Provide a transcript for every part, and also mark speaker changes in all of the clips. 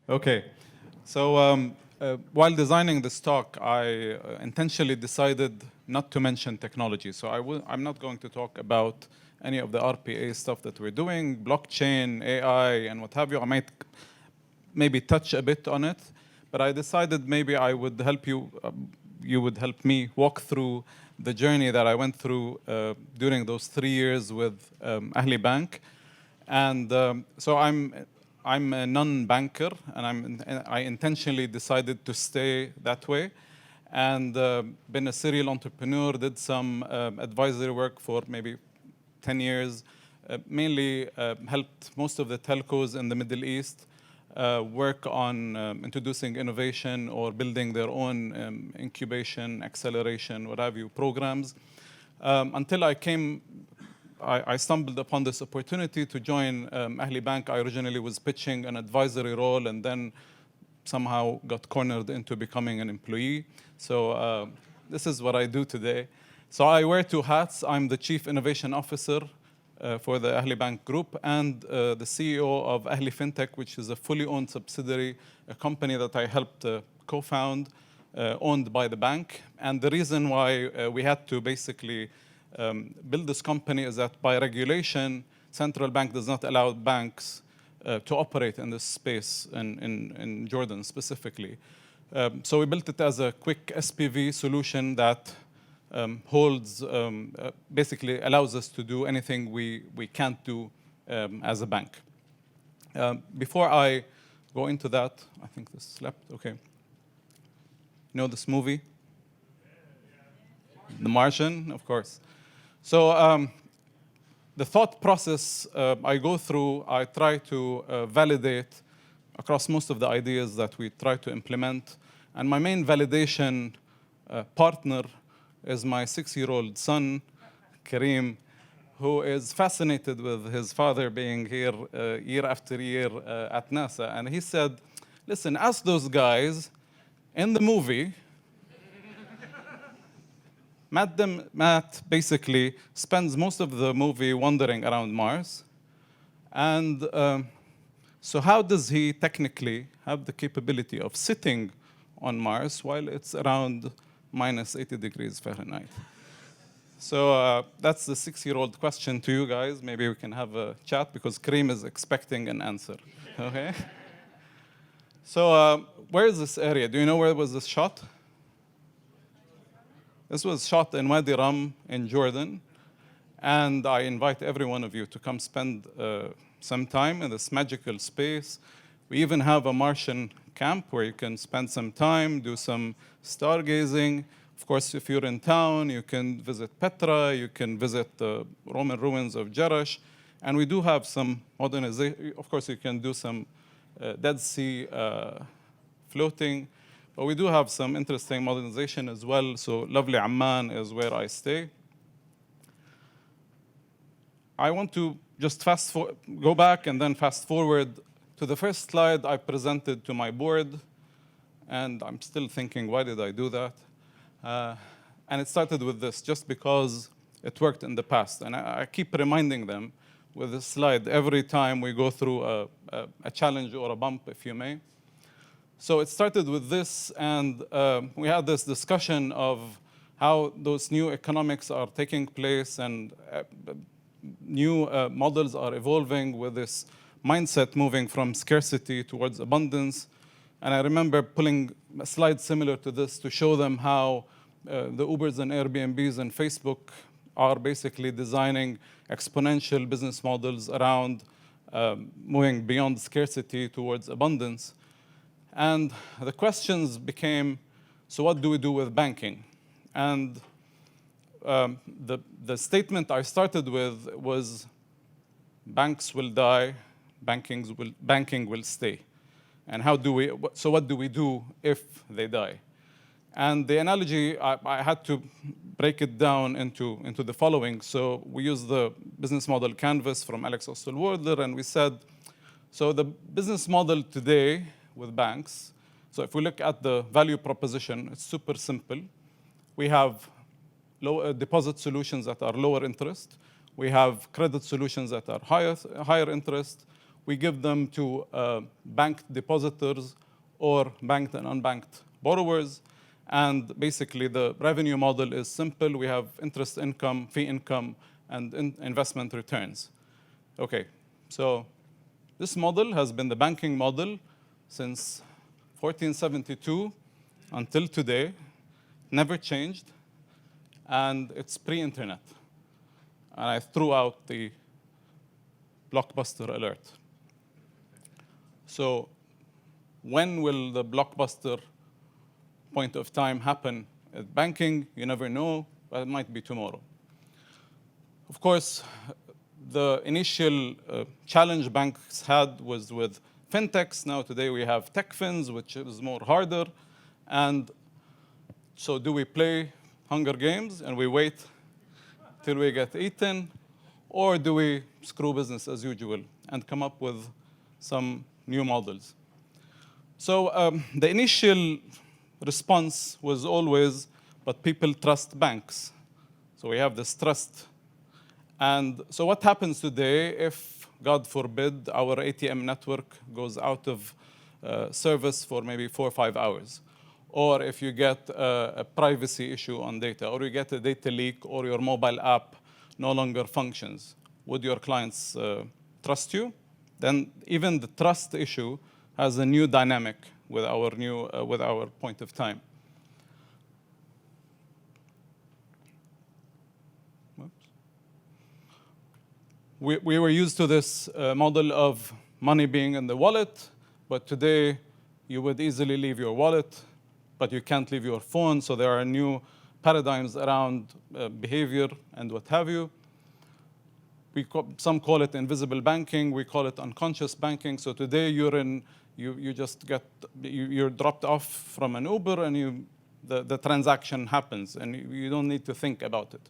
Speaker 1: Okay. So while designing this talk, I intentionally decided not to mention technology. So I'm not going to talk about any of the RPA stuff that we're doing, blockchain, AI, and what have you. I might maybe touch a bit on it, but I decided maybe I would help you, you would help me walk through the journey that I went through during those 3 years with Ahli Bank. And so I'm a non-banker, and I intentionally decided to stay that way. And been a serial entrepreneur, did some advisory work for maybe 10 years, mainly helped most of the telcos in the Middle East work on introducing innovation or building their own incubation, acceleration, what have you, programs. Until I stumbled upon this opportunity to join Ahli Bank. I originally was pitching an advisory role and then somehow got cornered into becoming an employee. So this is what I do today. So I wear 2 hats. I'm the Chief Innovation Officer for the Ahli Bank Group and the CEO of Ahli Fintech, which is a fully owned subsidiary, a company that I helped co-found, owned by the bank. And the reason why we had to basically build this company is that by regulation, central bank does not allow banks to operate in this space in Jordan specifically. So we built it as a quick SPV solution that holds, basically allows us to do anything we can't do as a bank. Before I go into that, I think this slept, okay. You know this movie? The Martian, of course. So the thought process I go through, I try to validate across most of the ideas that we try to implement. And my main validation partner is my 6-year-old son, Kareem, who is fascinated with his father being here year after year at NASA. And he said, listen, ask those guys in the movie, Matt basically spends most of the movie wandering around Mars. And so how does he technically have the capability of sitting on Mars while it's around minus 80 degrees Fahrenheit? So that's the 6-year-old question to you guys. Maybe we can have a chat because Kareem is expecting an answer. Okay? So where is this area? Do you know where was this shot? This was shot in Wadi Rum in Jordan. And I invite every one of you to come spend some time in this magical space. We even have a Martian camp where you can spend some time, do some stargazing. Of course, if you're in town, you can visit Petra, you can visit the Roman ruins of Jerash. And we do have some modernization. Of course, you can do some Dead Sea floating. But we do have some interesting modernization as well. So lovely Amman is where I stay. I want to just go back and then fast forward to the first slide I presented to my board. And I'm still thinking, why did I do that? And it started with this, just because it worked in the past. And I keep reminding them with this slide every time we go through a challenge or a bump, if you may. So it started with this, and we had this discussion of how those new economics are taking place and new models are evolving with this mindset moving from scarcity towards abundance. And I remember pulling a slide similar to this to show them how the Ubers and Airbnbs and Facebook are basically designing exponential business models around moving beyond scarcity towards abundance. And the questions became, so what do we do with banking? And the statement I started with was, banks will die, banking will stay. And so what do we do if they die? And the analogy, I had to break it down into the following. So we used the business model canvas from Alex Osterwalder, and we said, so the business model today with banks, so if we look at the value proposition, it's super simple. We have deposit solutions that are lower interest. We have credit solutions that are higher interest. We give them to banked depositors or banked and unbanked borrowers. And basically, the revenue model is simple. We have interest income, fee income, and investment returns. OK, so this model has been the banking model since 1472 until today, never changed, and it's pre-internet. And I threw out the blockbuster alert. So when will the blockbuster point of time happen at banking? You never know, but it might be tomorrow. Of course, the initial challenge banks had was with fintechs. Now today we have tech fins, which is more harder. And so do we play Hunger Games and we wait till we get eaten? Or do we screw business as usual and come up with some new models? So the initial response was always, but people trust banks. So we have this trust. And so what happens today if, God forbid, our ATM network goes out of service for maybe 4 or 5 hours? Or if you get a privacy issue on data, or you get a data leak, or your mobile app no longer functions, would your clients trust you? Then even the trust issue has a new dynamic with our point of time. We were used to this model of money being in the wallet, but today you would easily leave your wallet, but you can't leave your phone. So there are new paradigms around behavior and what have you. Some call it invisible banking. We call it unconscious banking. So today you're dropped off from an Uber and the transaction happens and you don't need to think about it.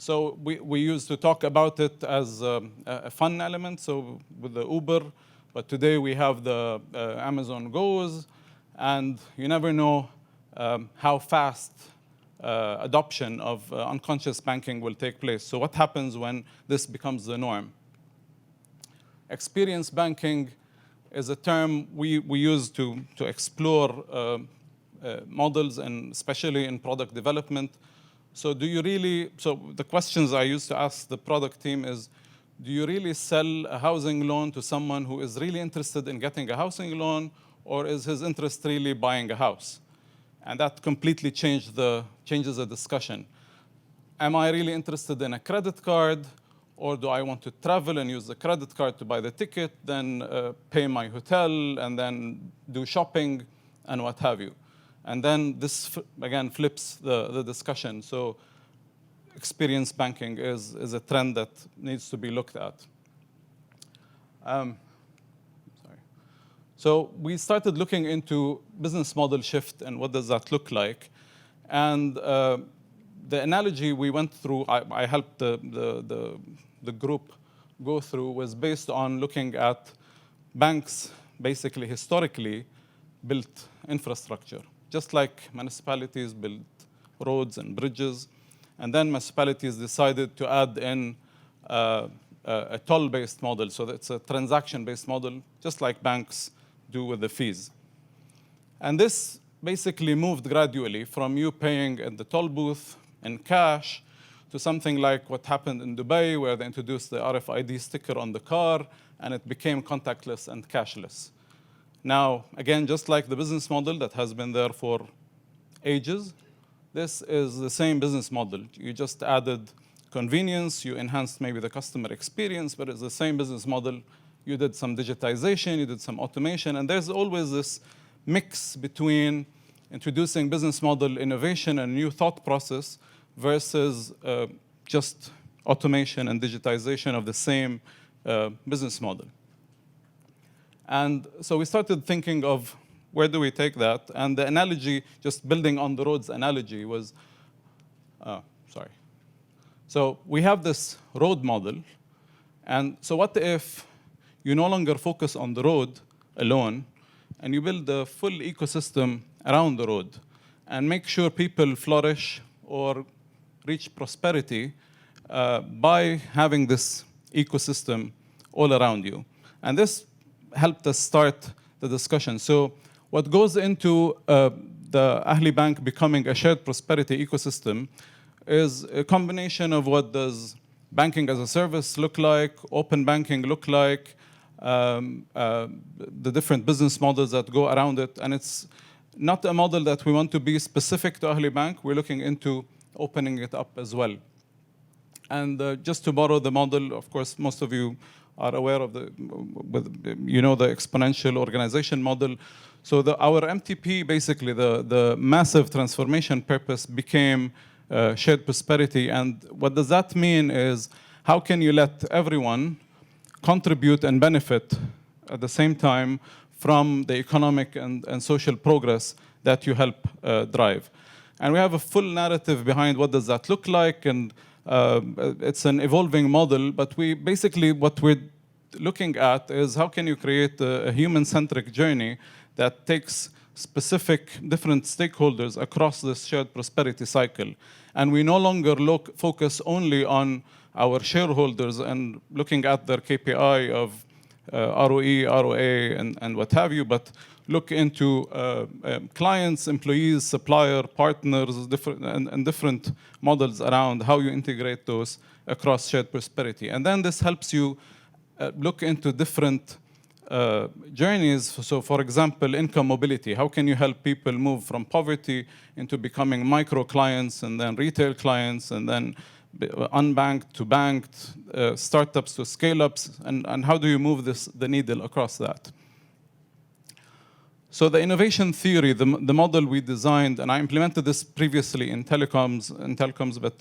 Speaker 1: So we used to talk about it as a fun element, so with the Uber. But today we have the Amazon Goes, and you never know how fast adoption of unconscious banking will take place. So what happens when this becomes the norm? Experience banking is a term we use to explore models, and especially in product development. So the questions I used to ask the product team is, do you really sell a housing loan to someone who is really interested in getting a housing loan, or is his interest really buying a house? And that completely changes the discussion. Am I really interested in a credit card, or do I want to travel and use the credit card to buy the ticket, then pay my hotel, and then do shopping, and what have you? And then this, again, flips the discussion. So experience banking is a trend that needs to be looked at. So we started looking into business model shift and what does that look like. And the analogy we went through, I helped the group go through, was based on looking at banks basically historically built infrastructure. Just like municipalities built roads and bridges, and then municipalities decided to add in a toll-based model. So it's a transaction-based model, just like banks do with the fees. And this basically moved gradually from you paying at the toll booth in cash to something like what happened in Dubai, where they introduced the RFID sticker on the car, and it became contactless and cashless. Now, again, just like the business model that has been there for ages, this is the same business model. You just added convenience, you enhanced maybe the customer experience, but it's the same business model. You did some digitization, you did some automation, and there's always this mix between introducing business model innovation and new thought process versus just automation and digitization of the same business model. And so we started thinking of where do we take that? And the analogy, just building on the roads analogy, was, So we have this road model. And so what if you no longer focus on the road alone, and you build a full ecosystem around the road and make sure people flourish or reach prosperity by having this ecosystem all around you? And this helped us start the discussion. So what goes into the Ahli Bank becoming a shared prosperity ecosystem is a combination of what does banking as a service look like, open banking look like, the different business models that go around it. And it's not a model that we want to be specific to Ahli Bank. We're looking into opening it up as well. And just to borrow the model, of course, most of you are aware of the exponential organization model. So our MTP, basically, the massive transformation purpose became shared prosperity. And what does that mean is, how can you let everyone contribute and benefit at the same time from the economic and social progress that you help drive? And we have a full narrative behind what does that look like, and it's an evolving model, but what we're looking at is how can you create a human-centric journey that takes specific different stakeholders across this shared prosperity cycle. And we no longer focus only on our shareholders and looking at their KPI of ROE, ROA, and what have you, but look into clients, employees, supplier, partners, different models around how you integrate those across shared prosperity. And then this helps you look into different journeys. So for example, income mobility. How can you help people move from poverty into becoming micro clients, and then retail clients, and then unbanked to banked, startups to scale-ups, and how do you move the needle across that? So the innovation theory, the model we designed, and I implemented this previously in telecoms, but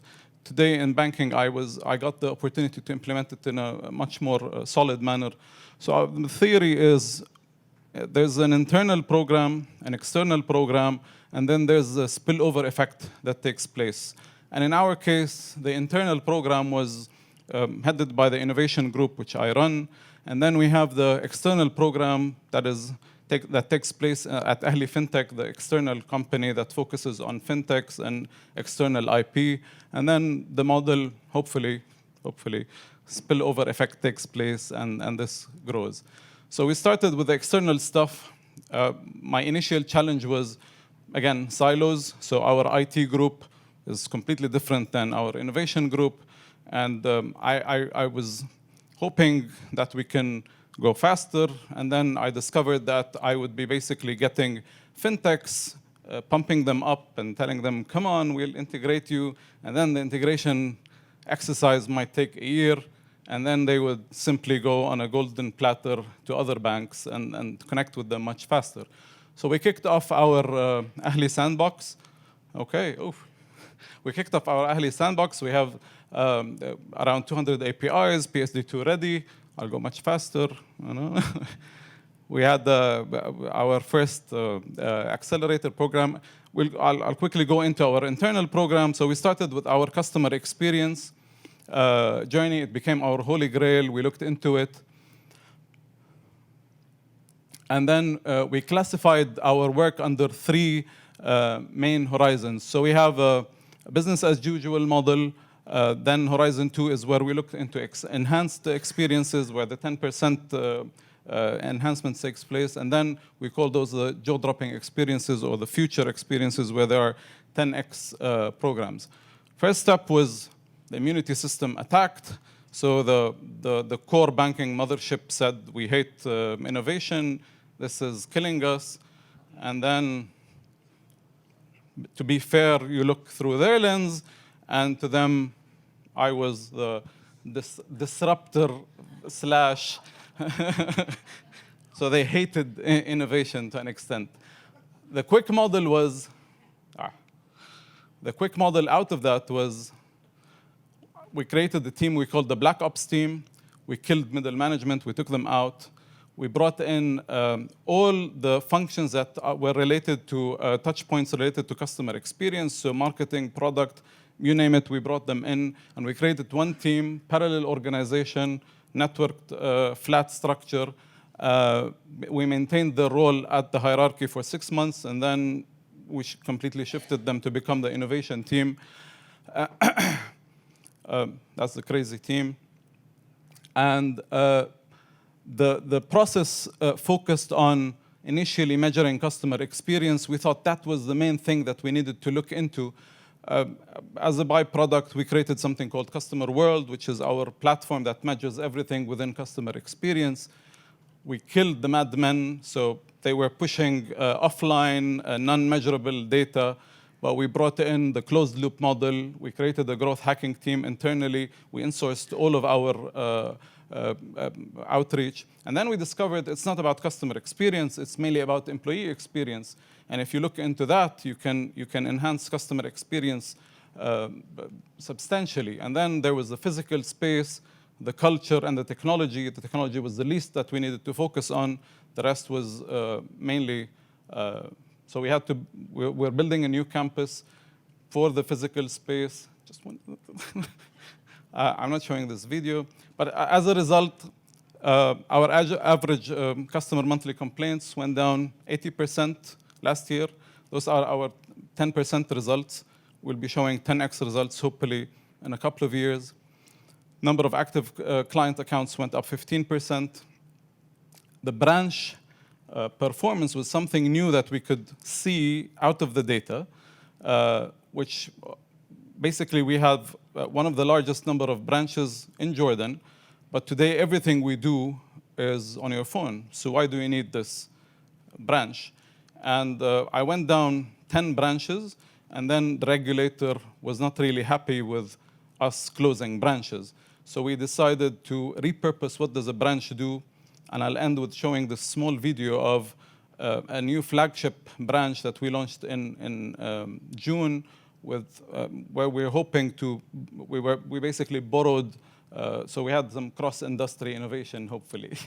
Speaker 1: today in banking, I got the opportunity to implement it in a much more solid manner. So the theory is there's an internal program, an external program, and then there's a spillover effect that takes place. And in our case, the internal program was headed by the innovation group, which I run. And then we have the external program that takes place at Ahli Fintech, the external company that focuses on fintechs and external IP. And then the model, hopefully, spillover effect takes place, and this grows. So we started with the external stuff. My initial challenge was, again, silos. So our IT group is completely different than our innovation group. And I was hoping that we can go faster. And then I discovered that I would be basically getting fintechs, pumping them up and telling them, come on, we'll integrate you. And then the integration exercise might take a year. And then they would simply go on a golden platter to other banks and connect with them much faster. So we kicked off our Ahli sandbox. Okay, we kicked off our Ahli sandbox. We have around 200 APIs, PSD2 ready. I'll go much faster. We had our first accelerator program. I'll quickly go into our internal program. So we started with our customer experience journey. It became our holy grail. We looked into it. And then we classified our work under three main horizons. So we have a business as usual model. Then Horizon 2 is where we look into enhanced experiences, where the 10% enhancement takes place. And then we call those the jaw-dropping experiences, or the future experiences, where there are 10x programs. First step was the immunity system attacked. So the core banking mothership said, we hate innovation. This is killing us. And then, to be fair, you look through their lens, and to them, I was the disruptor slash. So they hated innovation to an extent. The quick model was, the quick model out of that was, we created the team we called the Black Ops team. We killed middle management. We took them out. We brought in all the functions that were related to touch points related to customer experience, so marketing, product, you name it, we brought them in. And we created one team, parallel organization, networked, flat structure. We maintained the role at the hierarchy for 6 months, and then we completely shifted them to become the innovation team. That's the crazy team. And The process focused on initially measuring customer experience. We thought that was the main thing that we needed to look into. As a byproduct, we created something called Customer World, which is our platform that measures everything within customer experience. We killed the madmen, so they were pushing offline, non-measurable data, but we brought in the closed loop model. We created a growth hacking team internally. We insourced all of our outreach. And then we discovered it's not about customer experience, it's mainly about employee experience. And if you look into that, you can enhance customer experience substantially. And then there was the physical space, the culture, and the technology. The technology was the least that we needed to focus on. The rest was mainly, so we had to, we're building a new campus for the physical space. Just one. I'm not showing this video, but as a result, our average customer monthly complaints went down 80% last year. Those are our 10% results. We'll be showing 10x results, hopefully, in a couple of years. Number of active client accounts went up 15%. The branch performance was something new that we could see out of the data, which basically we have one of the largest number of branches in Jordan, but today everything we do is on your phone. So why do you need this branch? And I went down 10 branches, and then the regulator was not really happy with us closing branches. So we decided to repurpose what does a branch do, and I'll end with showing this small video of a new flagship branch that we launched in June, with where we're hoping to, we basically borrowed, so we had some cross-industry innovation, hopefully.